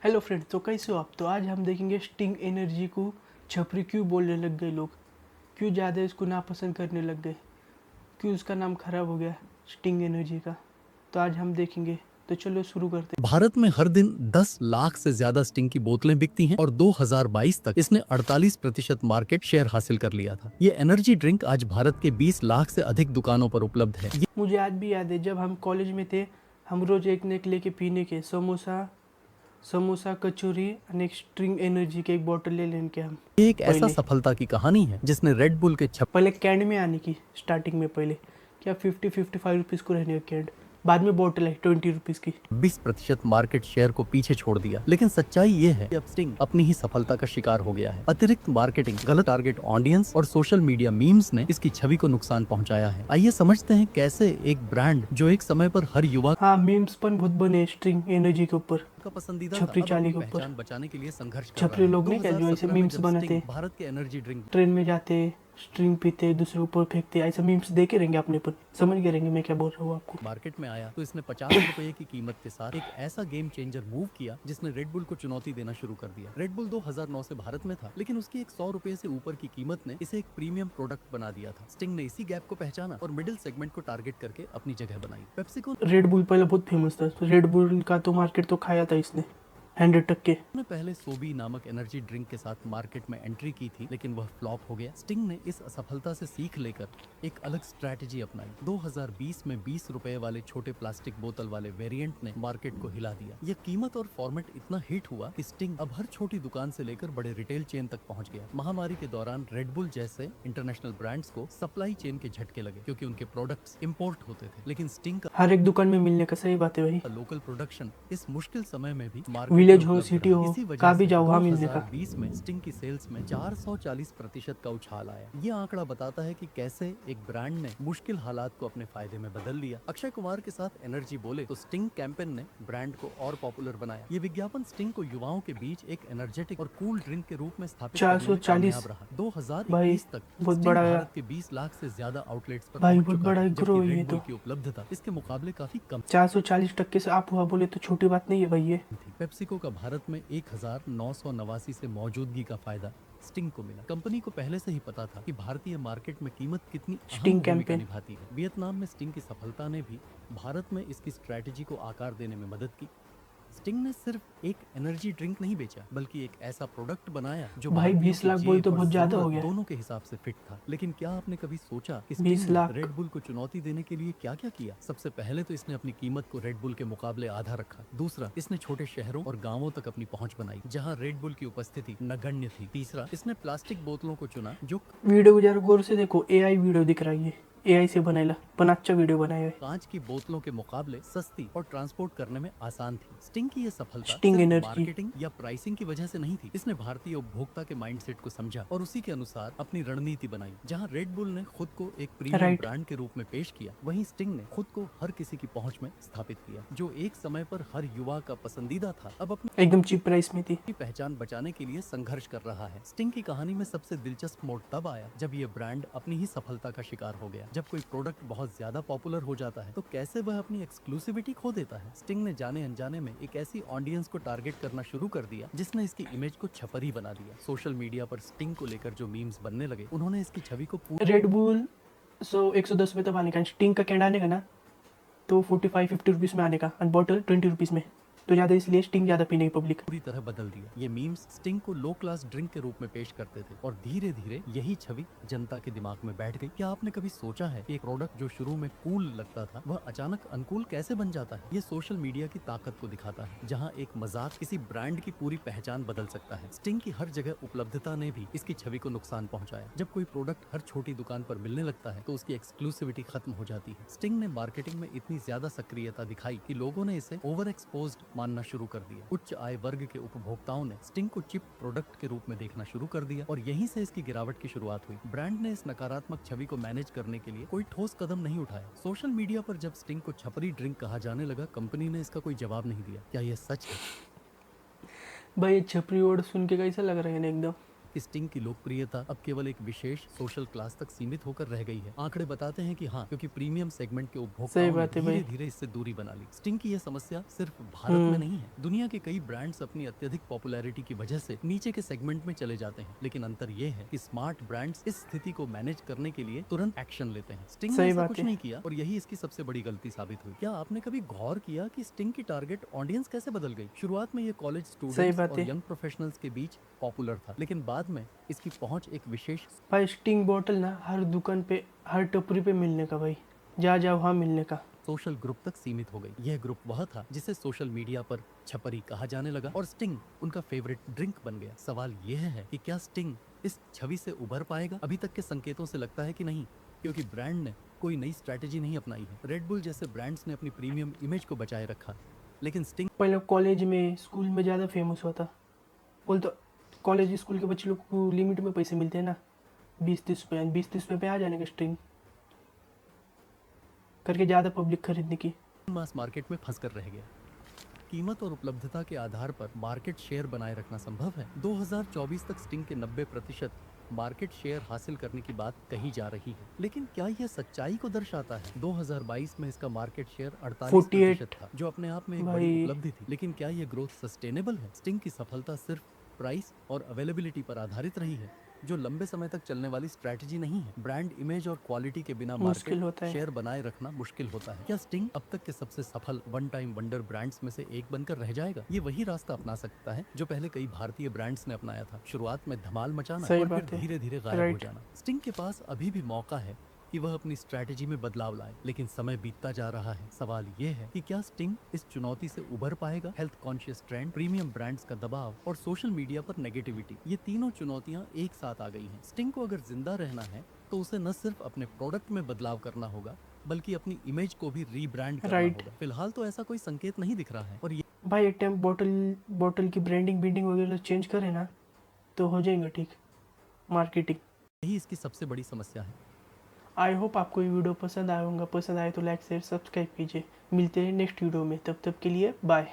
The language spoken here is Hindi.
हेलो फ्रेंड्स, तो कैसे हो आप। तो आज हम देखेंगे स्टिंग एनर्जी को छपरी क्यों बोलने लग गए लोग, क्यों ज़्यादा इसको नापसंद करने लग गए, क्यों उसका नाम खराब हो गया स्टिंग एनर्जी का। तो आज हम देखेंगे, तो चलो शुरू करते हैं। भारत में हर दिन 10 लाख से ज्यादा स्टिंग की बोतलें बिकती हैं और 2022 तक इसने 48% मार्केट शेयर हासिल कर लिया था। ये एनर्जी ड्रिंक आज भारत के 20 लाख से अधिक दुकानों पर उपलब्ध है। मुझे आज भी याद है, जब हम कॉलेज में थे, हम रोज एक न एक लेके पीने के समोसा कचौरी और एक स्ट्रिंग एनर्जी के एक बोतल ले लेने के हम ये एक ऐसा पहले सफलता की कहानी है जिसने रेड बुल के पहले कैंड में आने की स्टार्टिंग में, पहले क्या 50-55 रुपीज़ को रहने का कैंड, बाद में बोतल है 20 रुपीज़ की। 20% मार्केट शेयर को पीछे छोड़ दिया। लेकिन सच्चाई ये है कि अब स्टिंग अपनी ही सफलता का शिकार हो गया है। अतिरिक्त मार्केटिंग, गलत टारगेट ऑडियंस और सोशल मीडिया मीम्स ने इसकी छवि को नुकसान पहुंचाया है। आइए समझते हैं कैसे एक ब्रांड जो एक समय पर हर युवा हाँ, मीम्स पण बहुत बने स्ट्रिंग एनर्जी के ऊपर, का पसंदीदा था, छपरी अब चाली अपनी के ऊपर। पहचान बचाने के लिए संघर्ष कर रहा छपरी है। लोग नहीं क्या, जो ऐसे 2017 में मीम्स जब बनाते, स्टिंग भारत के एनर्जी ड्रिंक ट्रेन में जाते, स्ट्रिंग पीते, दूसरे ऊपर फेंकते, ऐसे मीम्स देखे रहेंगे अपने पर, समझ गए रहेंगे मैं क्या बोल रहा हूँ आपको। मार्केट में आया तो इसने 50 रुपए की कीमत के साथ एक ऐसा गेम चेंजर मूव किया जिसने रेड बुल को चुनौती देना शुरू कर दिया। रेड बुल 2009 से भारत में था, लेकिन उसकी एक 100 रुपए से ऊपर की कीमत ने इसे एक प्रीमियम प्रोडक्ट बना दिया था। स्टिंग ने इसी गैप को पहचाना और मिडिल सेगमेंट को टारगेट करके अपनी जगह बनाई। पेप्सिको रेड बुल पहले बहुत फेमस था, तो रेड बुल का तो मार्केट तो खाया था इसने 100%। ने पहले सोबी नामक एनर्जी ड्रिंक के साथ मार्केट में एंट्री की थी, लेकिन वह फ्लॉप हो गया। स्टिंग ने इस असफलता से सीख लेकर एक अलग स्ट्रैटेजी अपनाई। 2020 में 20 रुपए वाले छोटे प्लास्टिक बोतल वाले वेरिएंट ने मार्केट को हिला दिया। यह कीमत और फॉर्मेट इतना हिट हुआ कि स्टिंग अब हर छोटी दुकान से लेकर बड़े रिटेल चेन तक पहुंच गया। महामारी के दौरान रेड बुल जैसे इंटरनेशनल ब्रांड्स को सप्लाई चेन के झटके लगे, क्योंकि उनके प्रोडक्ट्स इंपोर्ट होते थे। लेकिन स्टिंग का हर एक दुकान में मिलने का, सही बात है भाई, लोकल प्रोडक्शन इस मुश्किल समय में भी मार्केट में विलेज हो उपलब्ध सिटी रहा। हो, इसी वजह कहाँ भी से जाओ वहाँ मिलने का। 2020 में स्टिंग की सेल्स में 440% का उछाल आया। ये आंकड़ा बताता है कि कैसे एक ब्रांड ने मुश्किल हालात को अपने फायदे में बदल लिया। अक्षय कुमार के साथ एनर्जी बोले तो स्टिंग कैंपेन ने ब्रांड को और पॉपुलर बनाया। ये विज्ञापन स्टिंग को युवाओं के बीच एक एनर्जेटिक और कूल ड्रिंक के रूप में स्थापित करने में 440 कामयाब रहा। 2021 भाई तक बहुत स्टिंग बड़ा, भारत के 20 लाख से ज्यादा आउटलेट्स पर भाई पहुंच बहुत चुका बड़ा है, ग्रो जबकि है ये रेड बुल तो। की उपलब्धता इसके मुकाबले काफी कम 440% से आप हुआ बोले तो छोटी बात नहीं है भाई ये। थी। पेप्सिको का भारत में 1989 से मौजूदगी का फायदा स्टिंग को मिला। कंपनी को पहले से ही पता था कि भारतीय मार्केट में कीमत कितनी अहम स्टिंग भूमिका कैंपेन, निभाती है। वियतनाम में स्टिंग की सफलता ने भी भारत में इसकी स्ट्रैटेजी को आकार देने में मदद की। स्टिंग ने सिर्फ एक एनर्जी ड्रिंक नहीं बेचा, बल्कि एक ऐसा प्रोडक्ट बनाया जो भाई भारतीयों 20 की लाख बोल जेब तो और बहुत ज्यादा हो जरूरत गया। दोनों के हिसाब से फिट था। लेकिन क्या आपने कभी सोचा कि 20 स्टिंग ने लाख रेड बुल को चुनौती देने के लिए क्या क्या किया? सबसे पहले तो इसने अपनी कीमत को रेड बुल के मुकाबले आधा रखा। दूसरा, इसने छोटे शहरों और गांवों तक अपनी पहुंच बनाई, जहां रेड बुल की उपस्थिति नगण्य थी। तीसरा, इसने प्लास्टिक बोतलों को चुना जो वीडियो को जरा गौर से देखो, एआई वीडियो दिख रहा है, ये एआई से बनाएला, पण अच्छा वीडियो बनाया है। कांच की बोतलों के मुकाबले सस्ती और ट्रांसपोर्ट करने में आसान थी। स्टिंग की यह सफलता स्टिंग सिर्फ एनर्जी, मार्केटिंग या प्राइसिंग की वजह से नहीं थी। इसने भारतीय उपभोक्ता के माइंडसेट को समझा और उसी के अनुसार अपनी रणनीति बनाई। जहां रेड बुल ने खुद को एक प्रीमियम राइट। ब्रांड के रूप में पेश किया, वहीं स्टिंग ने खुद को हर किसी की पहुंच में स्थापित किया। जो एक समय पर हर युवा का पसंदीदा था, अब अपनी एकदम चीप प्राइस में थी। पहचान बचाने के लिए संघर्ष कर रहा है। स्टिंग की कहानी में सबसे दिलचस्प मोड़ तब आया जब ये ब्रांड अपनी ही सफलता का शिकार हो गया। जब कोई प्रोडक्ट बहुत ज्यादा पॉपुलर हो जाता है तो कैसे वह अपनी एक्सक्लूसिविटी खो देता है। स्टिंग ने जाने अनजाने में एक ऐसी ऑडियंस को टारगेट करना शुरू कर दिया जिसने इसकी इमेज को छपरी बना दिया। सोशल मीडिया पर स्टिंग को लेकर जो मीम्स बनने लगे, उन्होंने इसकी छवि को रेड बुल 110 में तब आने का, स्टिंग का कैंड आने का ना तो 45-50 रुपीज़ में आने का, और बॉटल 20 रुपीज़ में, तो ज़्यादा इसलिए स्टिंग ज़्यादा पीने की पब्लिक। पूरी तरह बदल दिया। ये मीम्स स्टिंग को लो क्लास ड्रिंक के रूप में पेश करते थे और धीरे धीरे यही छवि जनता के दिमाग में बैठ गई। क्या आपने कभी सोचा है कि एक प्रोडक्ट जो शुरू में कूल लगता था, वह अचानक अनकूल कैसे बन जाता है? ये सोशल मीडिया की ताकत को दिखाता है, जहाँ एक मजाक किसी ब्रांड की पूरी पहचान बदल सकता है। स्टिंग की हर जगह उपलब्धता ने भी इसकी छवि को नुकसान पहुंचाया। जब कोई प्रोडक्ट हर छोटी दुकान पर मिलने लगता है तो उसकी एक्सक्लूसिविटी खत्म हो जाती है। स्टिंग ने मार्केटिंग में इतनी ज्यादा सक्रियता दिखाई कि लोगों ने इसे ओवर एक्सपोज्ड मानना शुरू कर दिया। उच्च आय वर्ग के उपभोक्ताओं ने स्टिंग को चिप प्रोडक्ट के रूप में देखना शुरू कर दिया और यहीं से इसकी गिरावट की शुरुआत हुई। ब्रांड ने इस नकारात्मक छवि को मैनेज करने के लिए कोई ठोस कदम नहीं उठाया। सोशल मीडिया पर जब स्टिंग को छपरी ड्रिंक कहा जाने लगा, कंपनी ने इसका कोई जवाब नहीं दिया। क्या यह सच है? भाई ये छपरी वर्ड सुन के कैसा लग रहा है ना, एकदम कि स्टिंग की लोकप्रियता अब केवल एक विशेष सोशल क्लास तक सीमित होकर रह गई है। आंकड़े बताते हैं कि हाँ, क्योंकि प्रीमियम सेगमेंट के सही उपभोक्ताओं ने बात है भाई। धीरे धीरे इससे दूरी बना ली। स्टिंग की यह समस्या सिर्फ भारत में हम्म। नहीं है, दुनिया के कई ब्रांड्स अपनी अत्यधिक पॉपुलैरिटी की वजह से नीचे के सेगमेंट में चले जाते हैं। लेकिन अंतर यह है कि स्मार्ट ब्रांड्स इस स्थिति को मैनेज करने के लिए तुरंत एक्शन लेते हैं। स्टिंग ने सही ऐसा बात कुछ है। नहीं किया और यही इसकी सबसे बड़ी गलती साबित हुई। क्या आपने कभी गौर किया कि स्टिंग की टारगेट ऑडियंस कैसे बदल गई? शुरुआत में ये कॉलेज सही स्टूडेंट्स बात और है यंग प्रोफेशनल्स के बीच पॉपुलर था, लेकिन बाद में इसकी पहुंच एक विशेष भाई। स्टिंग बॉटल ना हर दुकान पे, हर टपरी पे मिलने का भाई, जहाँ जाओ वहाँ मिलने का। सोशल ग्रुप तक सीमित हो गई। यह ग्रुप वह था जिसे सोशल मीडिया पर छपरी कहा जाने लगा और स्टिंग उनका फेवरेट ड्रिंक बन गया। सवाल यह है कि क्या स्टिंग इस छवि से उभर पाएगा? अभी तक के संकेतों से लगता है कि नहीं, क्योंकि ब्रांड ने कोई नई स्ट्रैटेजी नहीं अपनाई है। रेड बुल जैसे ब्रांड्स ने अपनी प्रीमियम इमेज को बचाए रखा, लेकिन स्टिंग पहले कॉलेज में, स्कूल में ज़्यादा फेमस होता। बोल तो कॉलेज स्कूल के बच्चे लोग को लिमिट में पैसे मिलते हैं ना, 20-30 रुपये, 20-30 रुपये पे आ जाने का स्ट्रिंग करके ज़्यादा पब्लिक खरीदने की। मास मार्केट में फंस कर रह गया। कीमत और उपलब्धता के आधार पर मार्केट शेयर बनाए रखना संभव है। 2024 तक स्टिंग के 90% मार्केट शेयर हासिल करने की बात कही जा रही है, लेकिन क्या यह सच्चाई को दर्शाता है? 2022 में इसका मार्केट शेयर 48% था, जो अपने आप में एक बड़ी भाई उपलब्धि थी। लेकिन क्या यह ग्रोथ सस्टेनेबल है? स्टिंग की सफलता सिर्फ प्राइस और अवेलेबिलिटी पर आधारित रही है, जो लंबे समय तक चलने वाली स्ट्रैटेजी नहीं है। ब्रांड इमेज और क्वालिटी के बिना मुश्किल मार्केट होता है। शेयर बनाए रखना मुश्किल होता है। क्या स्टिंग अब तक के सबसे सफल वन टाइम वंडर ब्रांड्स में से एक बनकर रह जाएगा? ये वही रास्ता अपना सकता है जो पहले कई भारतीय ब्रांड्स ने अपनाया था, शुरुआत में धमाल मचाना सही और फिर बात है। धीरे धीरे गायब हो राइट। जाना। स्टिंग के पास अभी भी मौका है कि वह अपनी स्ट्रैटेजी में बदलाव लाए, लेकिन समय बीतता जा रहा है। सवाल ये है कि क्या स्टिंग इस चुनौती से उभर पाएगा? Health conscious trend, premium brands का दबाव और सोशल मीडिया पर नेगेटिविटी, ये तीनों चुनौतियां एक साथ आ गई हैं। स्टिंग को अगर जिंदा रहना है तो उसे न सिर्फ अपने प्रोडक्ट में बदलाव करना होगा, बल्कि अपनी इमेज को भी रीब्रांड करना राइट। होगा। फिलहाल तो ऐसा कोई संकेत नहीं दिख रहा है और भाई एक टाइम बॉटल की ब्रांडिंग वगैरह चेंज करें ना तो हो जाएगा ठीक, मार्केटिंग। यही इसकी सबसे बड़ी समस्या है। आई होप आपको ये वीडियो पसंद आया होगा। पसंद आए तो लाइक शेयर सब्सक्राइब कीजिए। मिलते हैं नेक्स्ट वीडियो में, तब तक के लिए बाय।